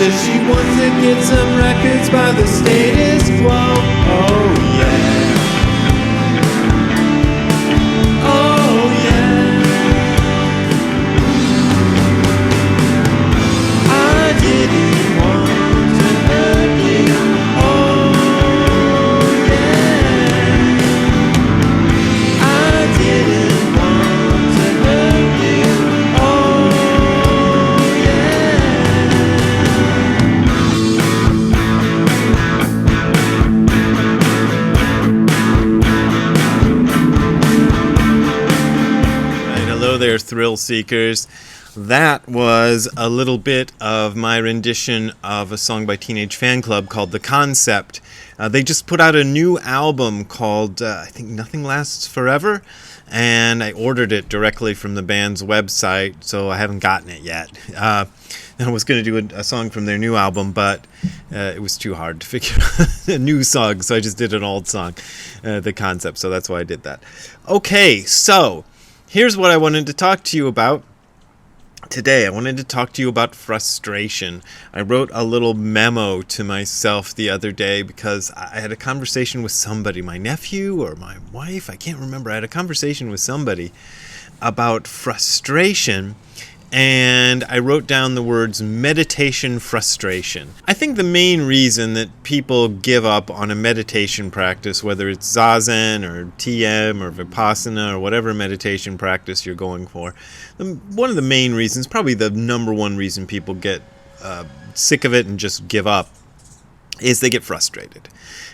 says she wants to get some records by the status quo. Oh yeah. Oh yeah. I didn't want to hurt you. Oh yeah. I didn't want to hurt you. Oh yeah. Right, hello there, thrill seekers. That was a little bit of my rendition of a song by Teenage Fanclub called The Concept. They just put out a new album called, I think, Nothing Lasts Forever, and I ordered it directly from the band's website, so I haven't gotten it yet. I was going to do a song from their new album, but it was too hard to figure out a new song, so I just did an old song, The Concept, so that's why I did that. Okay, so here's what I wanted to talk to you about. Today, I wanted to talk to you about frustration. I wrote a little memo to myself the other day because I had a conversation with somebody, my nephew or my wife, I can't remember. I had a conversation with somebody about frustration, and I wrote down the words meditation frustration. I think the main reason that people give up on a meditation practice, whether it's Zazen or TM or Vipassana or whatever meditation practice you're going for, one of the main reasons, probably the number one reason people get sick of it and just give up, is they get frustrated.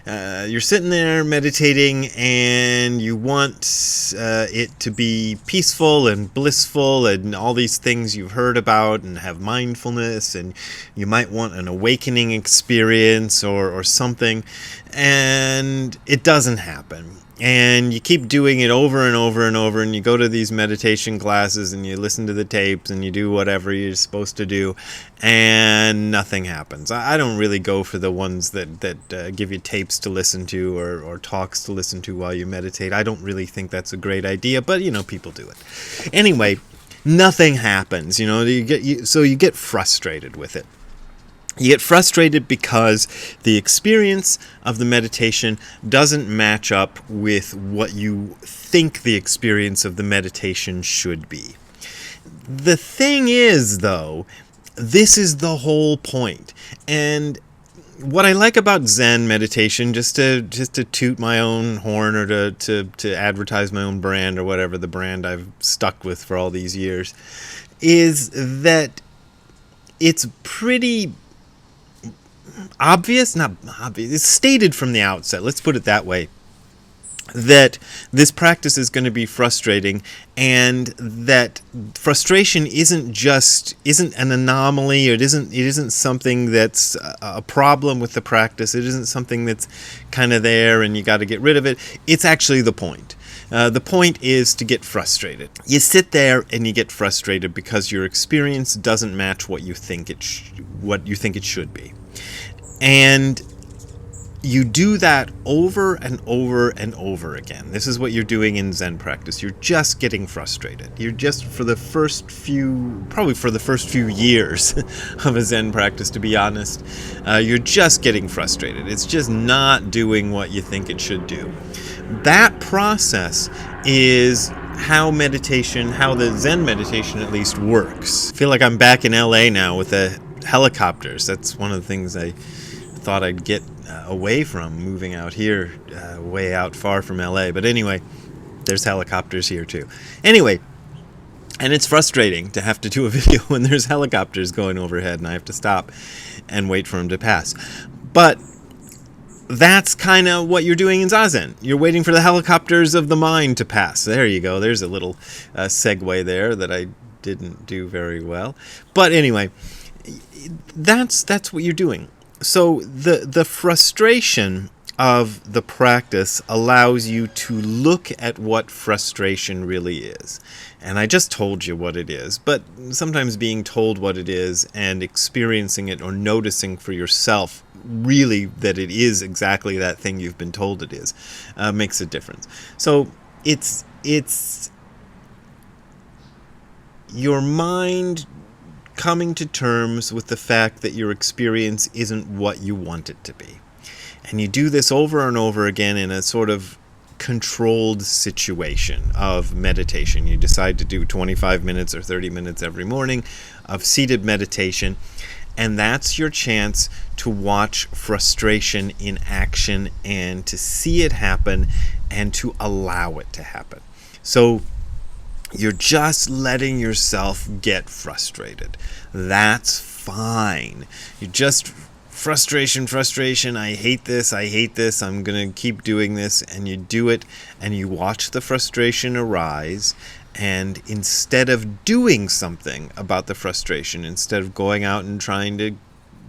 You're sitting there meditating and you want it to be peaceful and blissful and all these things you've heard about and have mindfulness, and you might want an awakening experience or something, and it doesn't happen. And you keep doing it over and over and over, and you go to these meditation classes and you listen to the tapes and you do whatever you're supposed to do, and nothing happens. I don't really go for the ones that give you tapes to listen to or talks to listen to while you meditate. I don't really think that's a great idea, but people do it. Anyway, nothing happens. You get frustrated with it. You get frustrated because the experience of the meditation doesn't match up with what you think the experience of the meditation should be. The thing is, though, this is the whole point. And what I like about Zen meditation, just to toot my own horn or to advertise my own brand or whatever the brand I've stuck with for all these years, is that it's pretty obvious, not obvious, it's stated from the outset, let's put it that way, that this practice is going to be frustrating, and that frustration isn't an anomaly, or it isn't something that's a problem with the practice. It isn't something that's kind of there and you got to get rid of it. It's actually the point. The point is to get frustrated. You sit there and you get frustrated because your experience doesn't match what you think it should be. And you do that over and over and over again. This is what you're doing in Zen practice. You're just getting frustrated. You're just, for the first few years of a Zen practice, to be honest, you're just getting frustrated. It's just not doing what you think it should do. That process is how the Zen meditation at least works. I feel like I'm back in LA now with the helicopters. That's one of the things I thought I'd get away from, moving out here, way out far from LA. But anyway, there's helicopters here too. Anyway, and it's frustrating to have to do a video when there's helicopters going overhead and I have to stop and wait for them to pass. But that's kind of what you're doing in Zazen. You're waiting for the helicopters of the mind to pass. There you go. There's a little segue there that I didn't do very well. But anyway, that's what you're doing. So the frustration of the practice allows you to look at what frustration really is. And I just told you what it is, but sometimes being told what it is and experiencing it or noticing for yourself really that it is exactly that thing you've been told it is makes a difference. So it's your mind coming to terms with the fact that your experience isn't what you want it to be. And you do this over and over again in a sort of controlled situation of meditation. You decide to do 25 minutes or 30 minutes every morning of seated meditation, and that's your chance to watch frustration in action and to see it happen and to allow it to happen. So you're just letting yourself get frustrated. That's fine. You just frustration, I hate this, I'm going to keep doing this, and you do it, and you watch the frustration arise, and instead of doing something about the frustration, instead of going out and trying to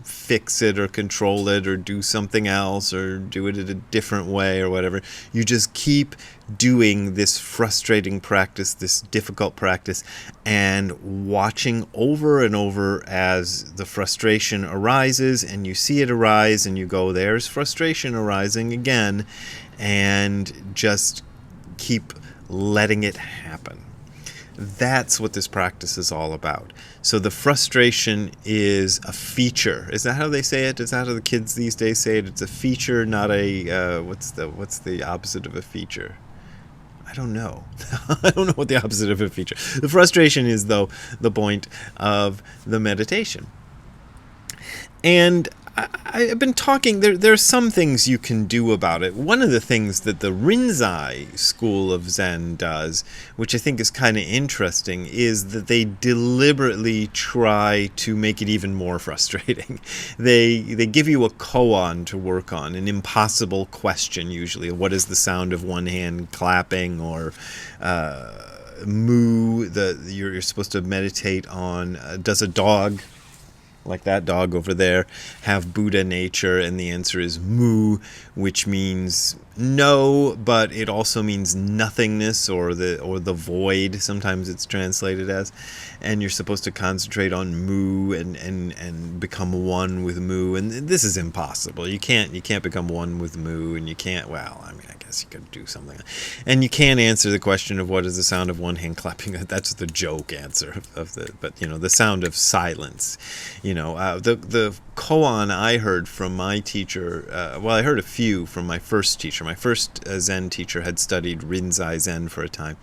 fix it or control it or do something else or do it in a different way or whatever, you just keep doing this frustrating practice, this difficult practice, and watching over and over as the frustration arises, and you see it arise and you go, there's frustration arising again, and just keep letting it happen. That's what this practice is all about. So the frustration is a feature. Is that how they say it? Is that how the kids these days say it? It's a feature, not a what's the opposite of a feature? I don't know. I don't know what the opposite of a feature. The frustration is, though, the point of the meditation. And I've been talking, there are some things you can do about it. One of the things that the Rinzai school of Zen does, which I think is kind of interesting, is that they deliberately try to make it even more frustrating. They give you a koan to work on, an impossible question usually. What is the sound of one hand clapping, or mu, you're supposed to meditate on, does a dog, like that dog over there, have Buddha nature? And the answer is mu, which means no, but it also means nothingness, or the void. Sometimes it's translated as. And you're supposed to concentrate on mu and become one with mu. And this is impossible. You can't become one with mu, and you can't. Well, I mean, I guess you could do something. And you can't answer the question of what is the sound of one hand clapping. That's the joke answer of the. But the sound of silence. The koan I heard from my teacher, I heard a few from my first teacher. My first Zen teacher had studied Rinzai Zen for a time,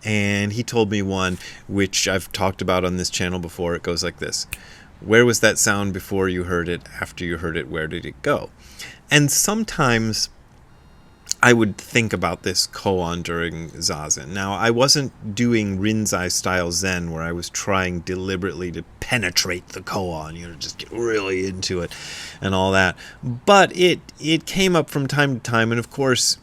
and he told me one which I've talked about on this channel before. It goes like this: where was that sound before you heard it? After you heard it, where did it go? And sometimes I would think about this koan during Zazen. Now, I wasn't doing Rinzai style Zen where I was trying deliberately to penetrate the koan, just get really into it and all that. But it came up from time to time, and of course,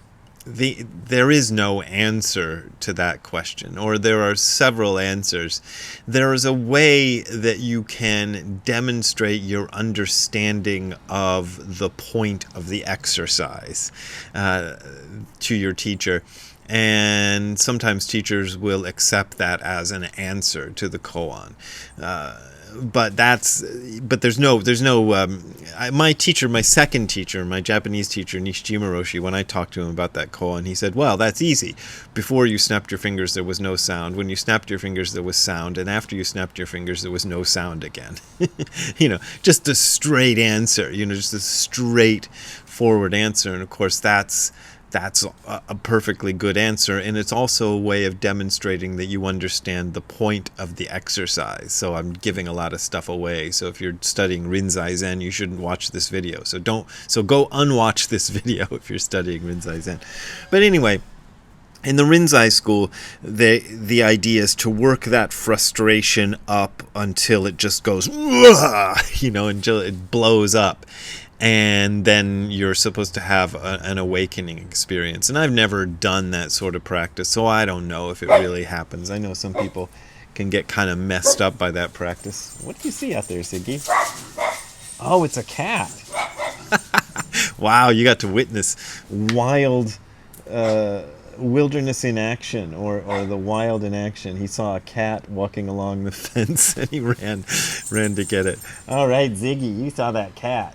there is no answer to that question, or there are several answers. There is a way that you can demonstrate your understanding of the point of the exercise to your teacher. And sometimes teachers will accept that as an answer to the koan. But there's no my second teacher, my Japanese teacher, Nishijima Roshi, when I talked to him about that koan, he said, well, that's easy. Before you snapped your fingers, there was no sound. When you snapped your fingers, there was sound. And after you snapped your fingers, there was no sound again. Just a straight answer, just a straight forward answer. And of course, that's a perfectly good answer, and it's also a way of demonstrating that you understand the point of the exercise. So I'm giving a lot of stuff away. So if you're studying Rinzai Zen, you shouldn't watch this video. So go unwatch this video if you're studying Rinzai Zen. But anyway, in the Rinzai school, the idea is to work that frustration up until it just goes, until it blows up. And then you're supposed to have an awakening experience. And I've never done that sort of practice, so I don't know if it really happens. I know some people can get kind of messed up by that practice. What do you see out there, Siggy? Oh, it's a cat. Wow, you got to witness wild wilderness in action, or the wild in action. He saw a cat walking along the fence, and he ran to get it. All right, Ziggy, you saw that cat.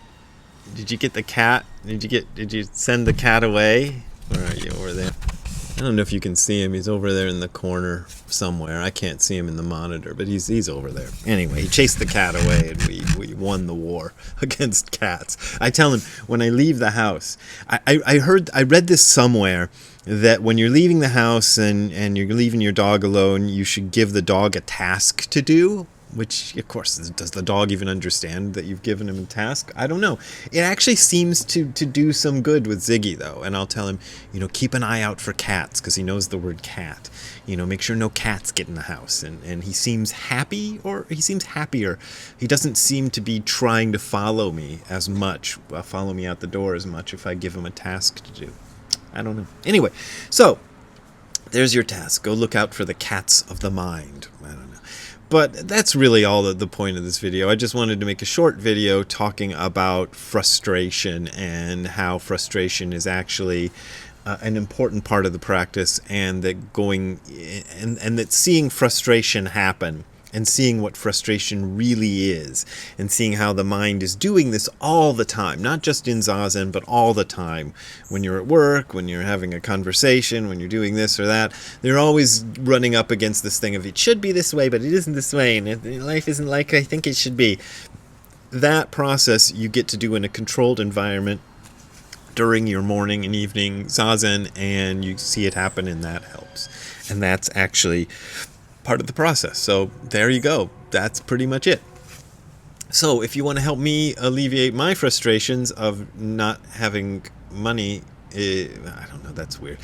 Did you get the cat? Did you send the cat away? Where are you? Over there. don't know if you can see him. He's over there in the corner somewhere. I can't see him in the monitor, but he's over there. Anyway, he chased the cat away, and we won the war against cats. I tell him when I leave the house. I read this somewhere that when you're leaving the house and you're leaving your dog alone, you should give the dog a task to do. Which, of course, does the dog even understand that you've given him a task? I don't know. It actually seems to do some good with Ziggy, though. And I'll tell him, keep an eye out for cats, because he knows the word cat. Make sure no cats get in the house. And he seems happy, or he seems happier. He doesn't seem to be trying to follow me as much, follow me out the door as much if I give him a task to do. I don't know. Anyway, so there's your task. Go look out for the cats of the mind. I don't know. But that's really all the point of this video. I just wanted to make a short video talking about frustration and how frustration is actually an important part of the practice, and that and that seeing frustration happen and seeing what frustration really is, and seeing how the mind is doing this all the time, not just in Zazen, but all the time. When you're at work, when you're having a conversation, when you're doing this or that, they're always running up against this thing of, it should be this way, but it isn't this way, and life isn't like I think it should be. That process you get to do in a controlled environment during your morning and evening Zazen, and you see it happen, and that helps. And that's actually part of the process. So there you go. That's pretty much it. So if you want to help me alleviate my frustrations of not having money, I don't know, that's weird.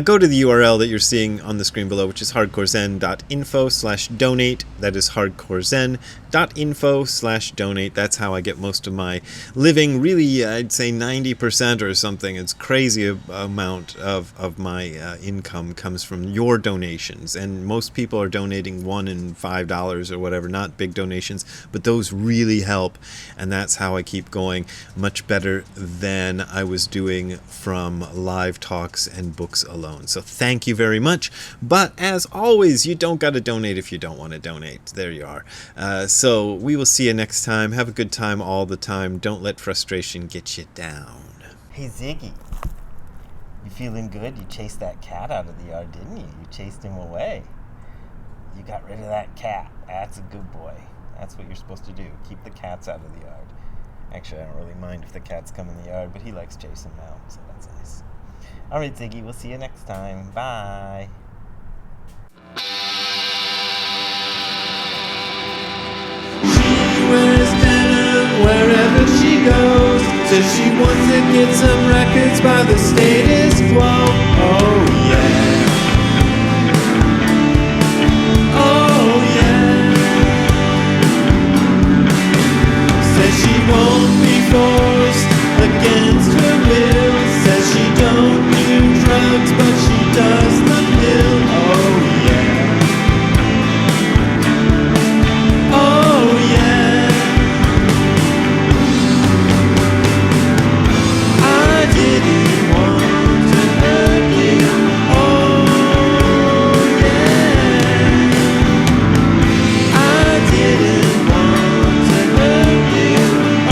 Go to the URL that you're seeing on the screen below, which is hardcorezen.info/donate. That is hardcorezen.info/donate. That's how I get most of my living. Really, I'd say 90% or something. It's crazy amount of my income comes from your donations. And most people are donating $1 and $5 or whatever, not big donations, but those really help. And that's how I keep going, much better than I was doing from live talks and books alone. So thank you very much. But as always, you don't got to donate if you don't want to donate. There you are. So we will see you next time. Have a good time all the time. Don't let frustration get you down. Hey Ziggy, you feeling good? You chased that cat out of the yard, didn't you? You chased him away. You got rid of that cat. That's a good boy. That's what you're supposed to do. Keep the cats out of the yard. Actually, I don't really mind if the cats come in the yard, but he likes chasing them out, so that's nice. All right, Ziggy, we'll see you next time. Bye. She wears denim wherever she goes. Says she wants to get some records by the status quo. Oh yeah. Oh yeah. Says she won't be forced against her will. Says she don't do drugs, but she does the pill. Oh yeah. Oh yeah. I didn't want to hurt you. Oh yeah. I didn't want to hurt you. Oh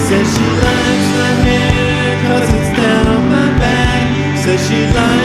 Says she likes my hair 'cause it's down my back. Says she likes